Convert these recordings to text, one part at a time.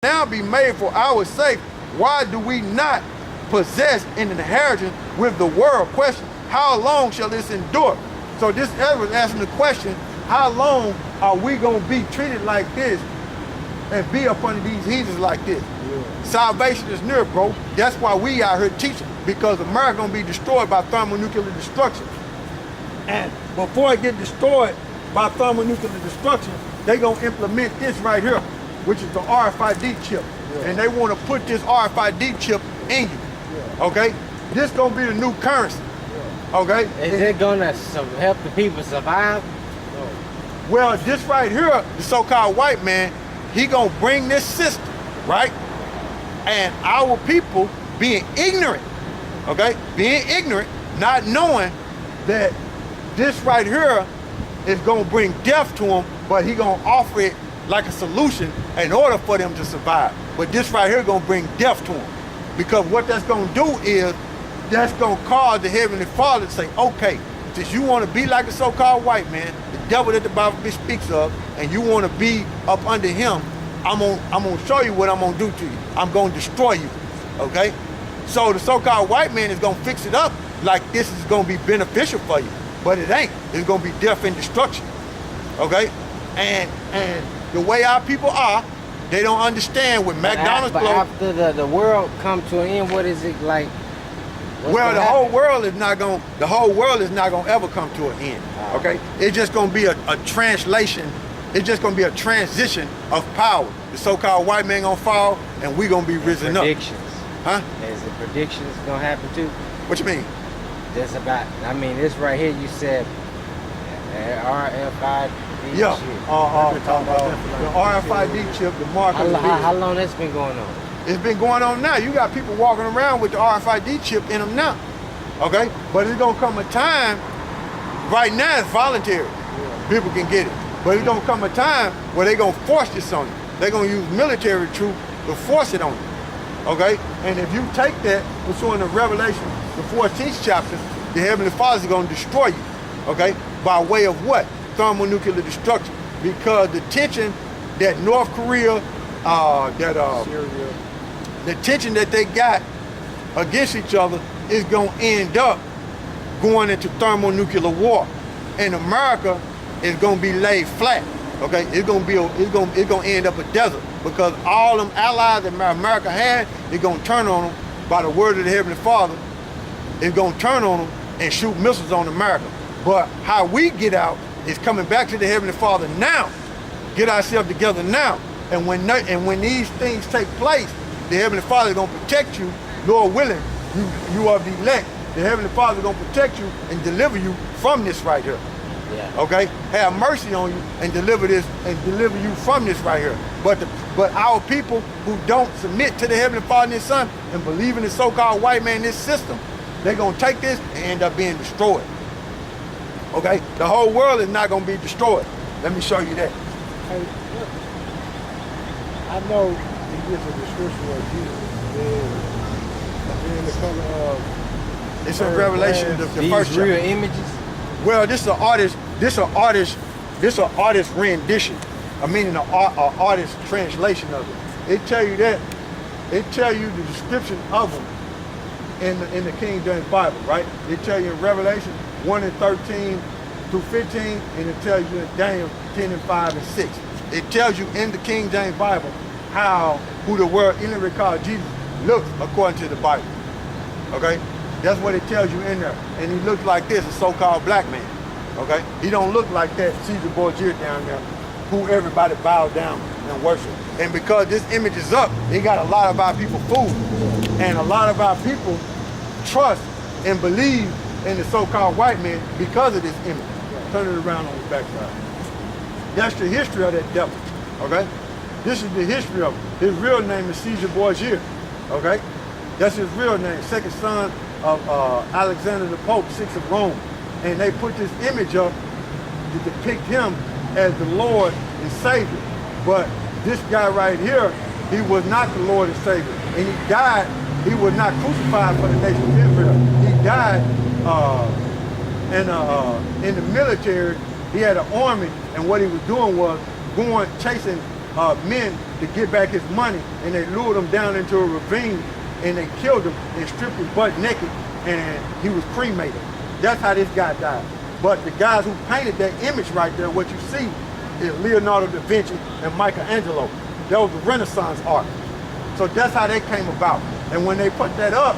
now be made for our sake, why do we not possess an inheritance with the world? Question, how long shall this endure? So this Ezra is asking the question, how long are we going to be treated like this and be up under these heathens like this? Yeah. Salvation is near, bro. That's why we out here teaching, because America going to be destroyed by thermonuclear destruction. And before it get destroyed by thermonuclear destruction, they going to implement this right here, which is the RFID chip. Yeah. And they want to put this RFID chip in you. Yeah. Okay? This going to be the new currency. Yeah. Okay? Is it going to help the people survive? No. Well, this right here, the so-called white man, he going to bring this system, right? And our people being ignorant, okay? Being ignorant, not knowing that this right here is going to bring death to them, but he going to offer it like a solution in order for them to survive. But this right here going to bring death to them. Because what that's going to do is, that's going to cause the Heavenly Father to say, okay, since you want to be like the so-called white man, the devil that the Bible speaks of, and you want to be up under him, I'm gonna show you what I'm gonna do to you. I'm gonna destroy you, okay? So the so-called white man is gonna fix it up like this is gonna be beneficial for you, but it ain't. It's gonna be death and destruction, okay? And the way our people are, they don't understand with McDonald's but after the world come to an end, what is it like? Well, the whole world is not gonna ever come to an end, okay? It's just gonna be a translation. It's just gonna be a transition of power. The so-called white man gonna fall, and we gonna be risen predictions. Up. Huh? Is the predictions gonna happen too? What you mean? That's about. I mean, this right here. You said RFID. Yeah. The RFID chip, the marker. How long that's been going on? It's been going on now. You got people walking around with the RFID chip in them now. Okay, but it's gonna come a time. Right now, it's voluntary. Yeah. People can get it. But it's gonna come a time where they're gonna force this on you. They're gonna use military troops to force it on you, okay? And if you take that, pursuant to Revelation, the 14th chapter, the Heavenly Father is gonna destroy you, okay? By way of what? Thermonuclear destruction. Because the tension that North Korea, Syria, the tension that they got against each other is gonna end up going into thermonuclear war. And America is gonna be laid flat, okay? It's gonna end up a desert, because all them allies that America had, it's gonna turn on them by the word of the Heavenly Father. It's gonna turn on them and shoot missiles on America. But how we get out is coming back to the Heavenly Father now. Get ourselves together now. And when these things take place, the Heavenly Father is gonna protect you, Lord willing. You are the elect. The Heavenly Father is gonna protect you and deliver you from this right here. Yeah. Okay, have mercy on you and deliver you from this right here. But our people who don't submit to the Heavenly Father and His Son and believe in the so-called white man, this system, they're gonna take this and end up being destroyed. Okay, the whole world is not gonna be destroyed. Let me show you that. Hey, look, I know he gives a description of Jesus being the color of. It's in Revelation, the first chapter. Real images. Well, this is an artist rendition. I mean, an artist translation of it. It tell you that. It tell you the description of them in the King James Bible, right? It tell you in Revelation 1 and 13 through 15, and it tells you in Daniel 10 and 5 and 6. It tells you in the King James Bible who the word anyway called Jesus looks according to the Bible. Okay? That's what it tells you in there. And he looks like this, a so-called black man. Okay? He don't look like that Caesar Borgia down there, who everybody bowed down and worship. And because this image is up, it got a lot of our people fooled. And a lot of our people trust and believe in the so-called white man because of this image. Turn it around on the backside. That's the history of that devil. Okay? This is the history of him. His real name is Caesar Borgia. Okay? That's his real name, second son of Alexander the Pope, 6th of Rome. And they put this image up to depict him as the Lord and Savior. But this guy right here, he was not the Lord and Savior. And he died, he was not crucified for the nation of Israel. He died in the military. He had an army, and what he was doing was going chasing men to get back his money, and they lured him down into a ravine, and they killed him and stripped him butt naked, and he was cremated. That's how this guy died. But the guys who painted that image right there, what you see is Leonardo da Vinci and Michelangelo. That was the Renaissance art. So that's how they came about. And when they put that up,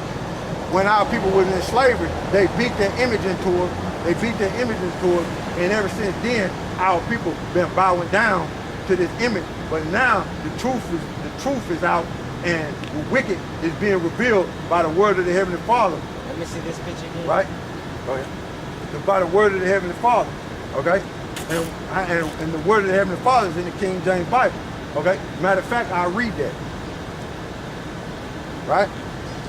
when our people were in slavery, they beat their image into it. They beat their image into it, and ever since then, our people been bowing down to this image. But now the truth is out, and the wicked is being revealed by the word of the Heavenly Father. Let me see this picture again. Right? Go ahead. By the word of the Heavenly Father. Okay? And the word of the Heavenly Father is in the King James Bible. Okay? Matter of fact, I'll read that. Right?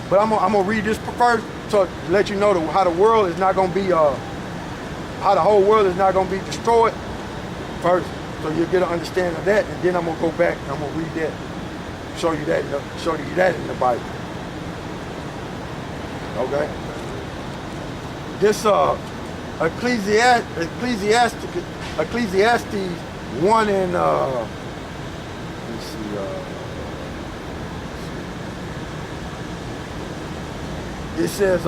But I'm gonna read this first to let you know how the world is not gonna be how the whole world is not gonna be destroyed first, so you'll get an understanding of that, and then I'm gonna go back and I'm gonna read that, show you that in the Bible. Okay? This Ecclesiastes 1 and let me see, it says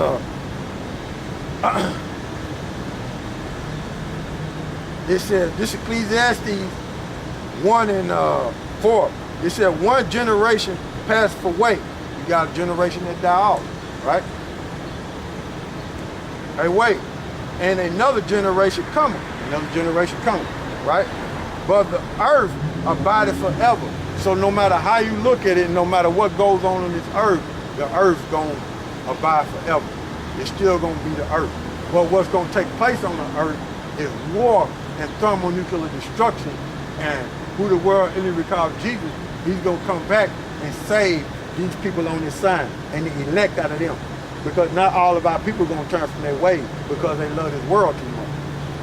it says, this Ecclesiastes 1 and 4, it said, one generation passed away. You got a generation that die off, right? Hey, wait, and another generation coming, right? But the earth abideth forever. So no matter how you look at it, no matter what goes on this earth, the earth's gonna abide forever. It's still gonna be the earth. But what's gonna take place on the earth is war and thermonuclear destruction. And who the world enemy called Jesus, he's gonna come back and save these people on his side and the elect out of them. Because not all of our people are gonna turn from their ways because they love this world too much.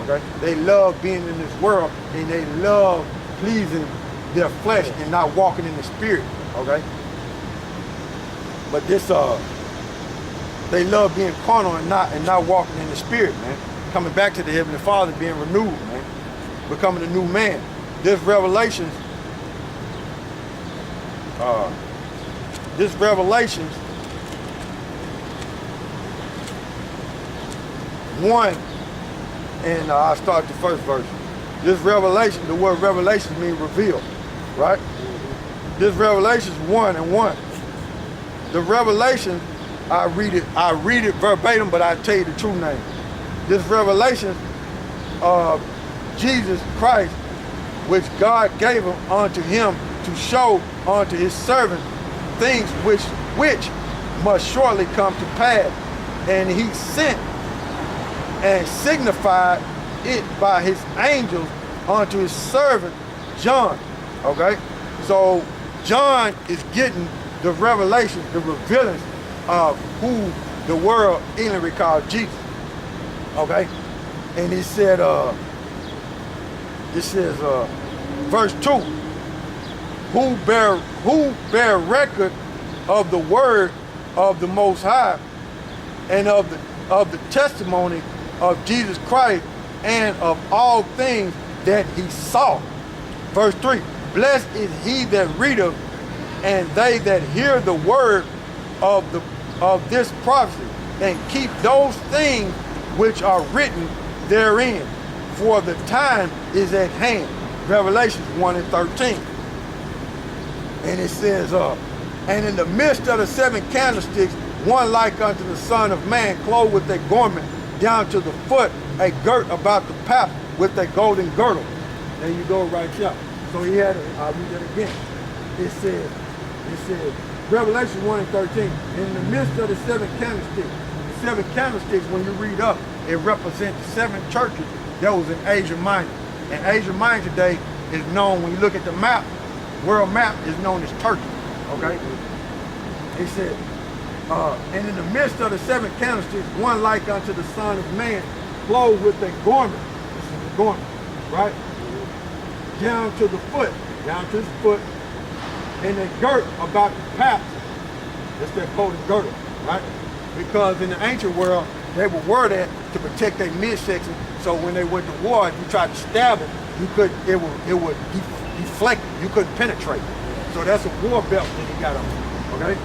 Okay? They love being in this world, and they love pleasing their flesh and not walking in the spirit. Okay? But this they love being carnal and not walking in the spirit, man. Coming back to the Heavenly Father, being renewed, man. Becoming a new man. This Revelations 1, and I'll start the first verse. This revelation, the word revelation means revealed, right? This Revelations 1 and 1. The revelation, I read it verbatim, but I tell you the true name. This revelation of Jesus Christ, which God gave him unto him to show unto his servant things which must shortly come to pass. And he sent and signified it by his angels unto his servant John. Okay? So John is getting the revelation, the revealing of who the world enemy called Jesus. Okay? And he said, this is verse 2. Who bear record of the word of the Most High and of the testimony of Jesus Christ and of all things that he saw. Verse 3. Blessed is he that readeth, and they that hear the word of this prophecy, and keep those things which are written therein, for the time is at hand. Revelations 1 and 13. And it says, and in the midst of the 7 candlesticks, one like unto the Son of Man, clothed with a garment down to the foot, a girt about the pap with a golden girdle. There you go, right here. So he had I'll read that again. It says, Revelation 1 and 13, in the midst of the 7 candlesticks. The 7 candlesticks, when you read up, it represents 7 churches that was in Asia Minor. And Asia Minor today is known, when you look at the map, world map is known as Turkey. Okay? It said, and in the midst of the 7 candlesticks, one like unto the Son of Man, clothed with a garment. This is the garment, right? Down to his foot, and a girt about the paps. That's that golden girdle, right? Because in the ancient world, they would wear that to protect their midsection. So when they went to war, if you tried to stab it, it would deflect You couldn't penetrate. So that's a war belt that he got on. Okay?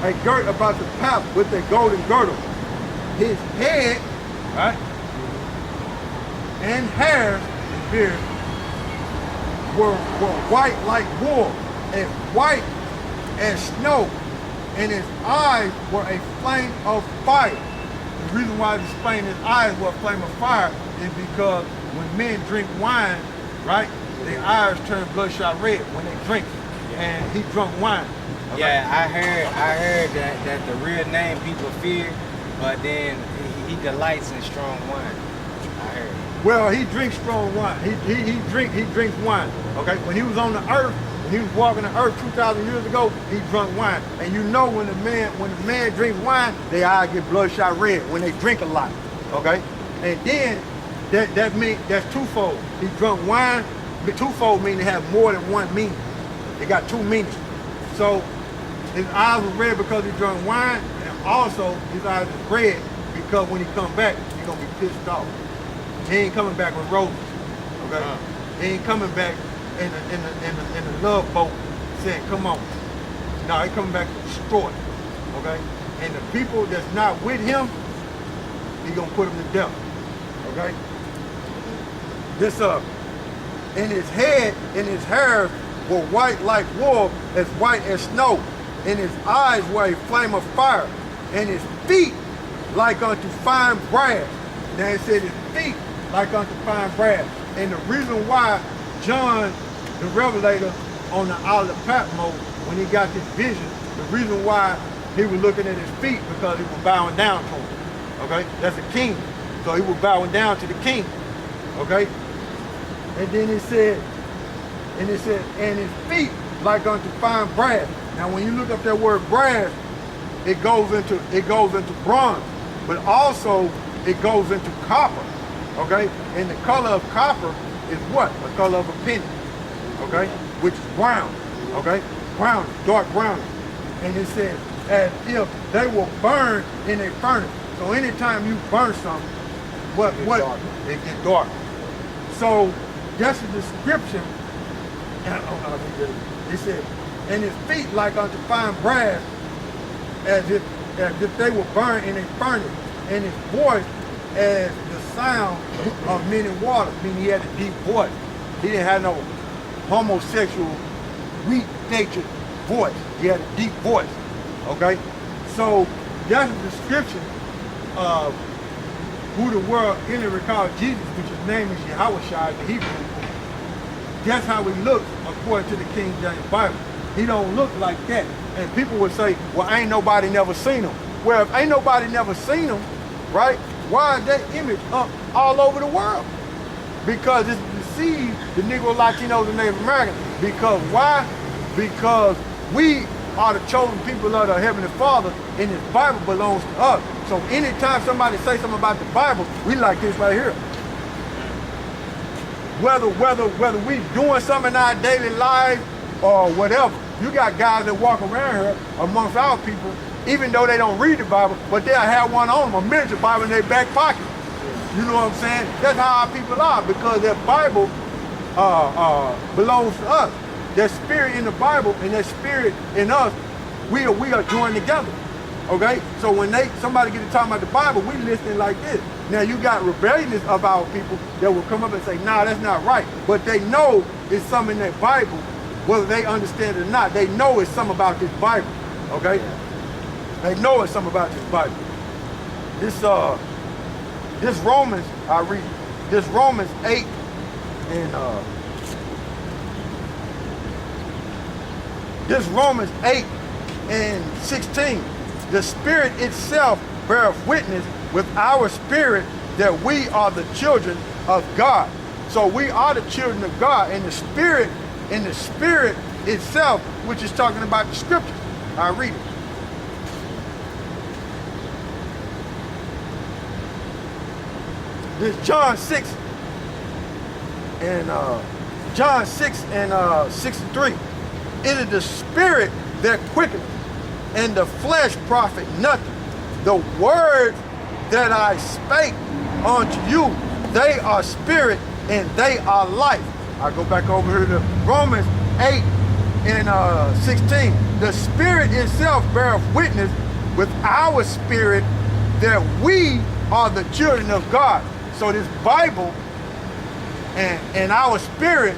A girt about the path with a golden girdle. His head, right? And hair and beard were white like wool, and white as snow, and his eyes were a flame of fire. The reason why he's explaining his eyes were a flame of fire is because when men drink wine, right, their eyes turn bloodshot red when they drink, and he drunk wine. Okay? Yeah, I heard that the real name people fear, but then he delights in strong wine. I heard. Well, he drinks strong wine. He drinks wine. Okay, when he was on the earth, when he was walking the earth 2,000 years ago, he drunk wine. And you know when the man drinks wine, their eyes get bloodshot red when they drink a lot. Okay, and then that means that's twofold. He drunk wine. But twofold means they have more than one meaning. They got two meanings. So his eyes were red because he drunk wine, and also his eyes are red because when he come back, he's gonna be pissed off. He ain't coming back with roses. Okay? He ain't coming back in a love boat saying, come on. No, he coming back to destroy it. Okay? And the people that's not with him, he gonna put them to death. Okay? This in his head, in his hair were white like wool, as white as snow. And his eyes were a flame of fire. And his feet like unto fine brass. Now it said his feet like unto fine brass. And the reason why John, the Revelator, on the Isle of Patmos, when he got this vision, the reason why he was looking at his feet, because he was bowing down to him. Okay? That's a king. So he was bowing down to the king. Okay? And then it said, and his feet like unto fine brass. Now when you look up that word brass, it goes into bronze, but also it goes into copper. Okay? And the color of copper is what? The color of a penny. Okay? Which is brown. Okay? Brown, dark brown. And it says, as if they were burned in a furnace. So anytime you burn something, it gets dark. So that's a description. It said, and his feet like unto fine brass, as if they were burned in a furnace, and his voice as the sound of many waters, meaning he had a deep voice. He didn't have no homosexual, weak-natured voice. He had a deep voice. Okay? So that's a description of who the world generally calls Jesus, which his name is YAHAWASHI, the Hebrew. That's how he looks according to the King James Bible. He don't look like that. And people would say, well, ain't nobody never seen him. Well, if ain't nobody never seen him, right, why is that image up all over the world? Because it's deceived the Negro, Latinos, and Native Americans. Because why? Because we are the chosen people of the Heavenly Father, and this Bible belongs to us. So anytime somebody say something about the Bible, we like this right here. Whether we doing something in our daily lives or whatever, you got guys that walk around here amongst our people, even though they don't read the Bible, but they'll have one on them, a miniature Bible in their back pocket. You know what I'm saying? That's how our people are, because that Bible belongs to us. That spirit in the Bible and that spirit in us, we are joined together. Okay? So when somebody get to talking about the Bible, we listening like this. Now you got rebellious of our people that will come up and say, nah, that's not right. But they know it's something in that Bible, whether they understand it or not, they know it's something about this Bible. Okay? They know it's something about this Bible. This Romans, I read, this Romans 8 and this Romans 8 and 16, the Spirit itself beareth witness with our spirit that we are the children of God. So we are the children of God, and the Spirit itself, which is talking about the Scriptures. I read it. This John 6 and 63. It is the Spirit that quickeneth, and the flesh profit nothing. The words that I spake unto you, they are spirit and they are life. I go back over here to Romans 8 and 16. The Spirit itself beareth witness with our spirit that we are the children of God. So this Bible and our spirit